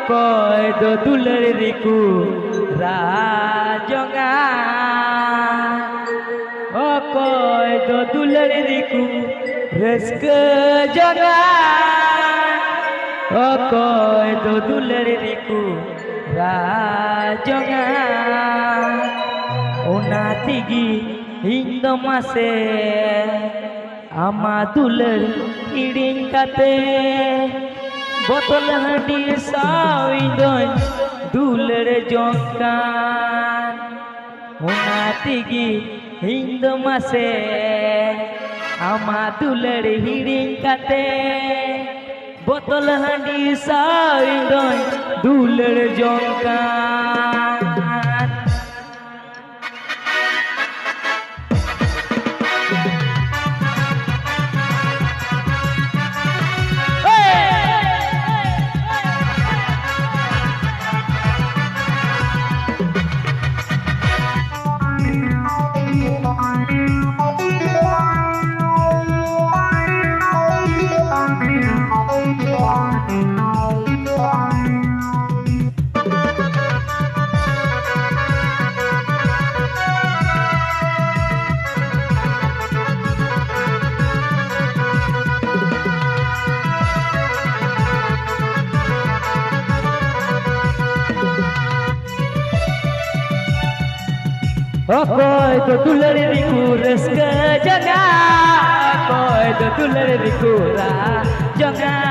Okoy do duler riku rajongan Okoy do duler riku reske jangan Okoy do duler riku rajongan Ona tigi Indo mase ama duler hiring kate botol handi sawindon duler jongkan Ona tigi Indo mase ama duler hiring kate botol handi sawindon duler jongkan Okoy do duler riku reske jangan Okoy do duler riku rajongan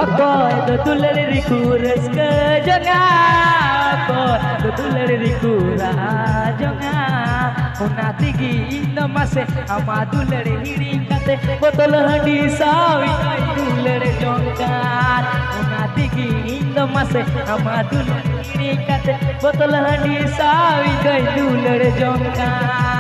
Okoy do duler riku reske jangan Okoy do duler riku rajongan Ona tigi Indo mase ama duler hiring kate botol handi sawi duler jongkan Ona tigi Indo mase ama duler hiring kate botol handi sawi duler jongkan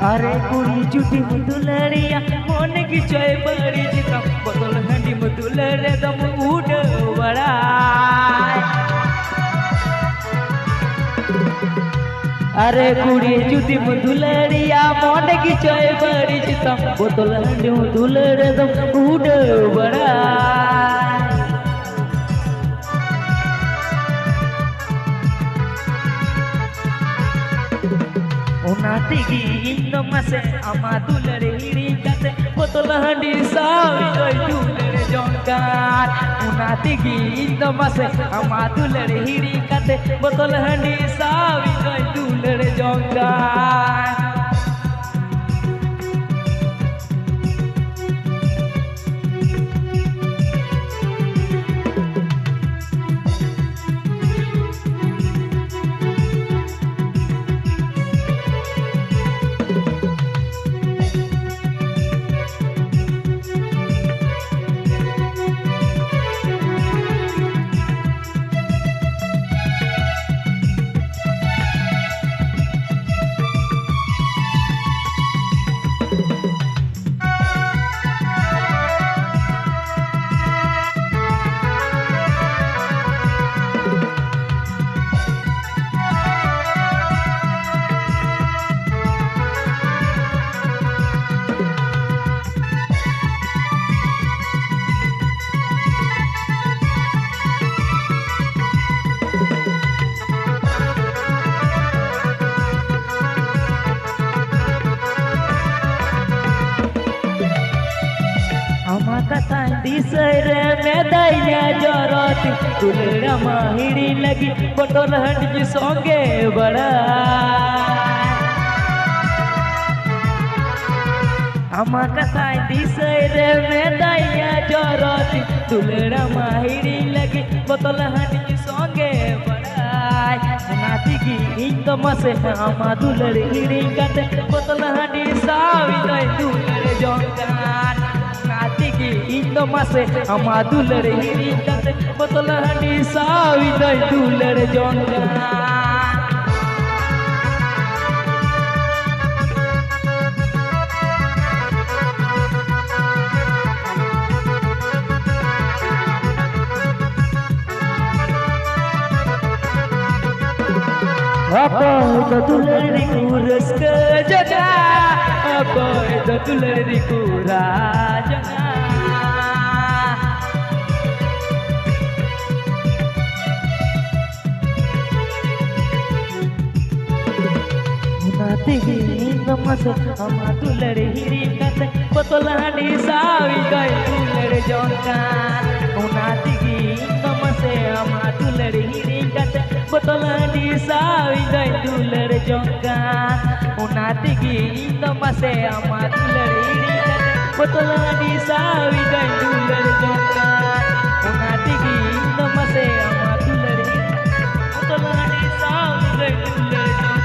अरे कुड़ी जुटी मुदुलरिया मन की चोय बड़ी जिता बोतल हंडी मुदुलरे दम उड़ बड़ा अरे कुड़ी जुटी मुदुलरिया मन की चोय बड़ी जिता बोतल हंडी मुदुलरे दम उड़ बड़ा Ona tigi Indo mase ama duler hiring kate botol handi sawi duler jongkan Ona tigi Indo mase ama duler hiring kate botol handi sawi duler jongkan दिसरे में दैया जरती तुलरा माहिरी लगी बटोल हट जी सोंगे बड़ा Ama katai disai reme daya joroti dulera mahiri lagi botol hani songe badai nati ki indo mase ama duler hiring kate botol hani sawi dai duler jongkan nati ki indo mase ama duler hiring kate botol hani sawi dai duler jongkan Apa itu tulariku reska jaga Apa itu tulariku rajanga Munati namasa ama tulari hiring kate potolani sawi gai tulari jongkan Munati namasa ama tulari hiring kate potolani sawi gai tulari jongkan Munati namasa ama tulari hiring kate potolani sawi gai tulari jongkan Munati namasa ama tulari potolani sawi gai tulari jongkan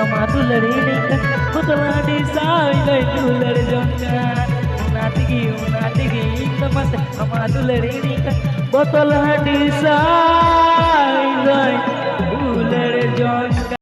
Madulari nikah putra desa ilai dular jongkan unatigi temas madulari nikah botol desa ilai dular jongkan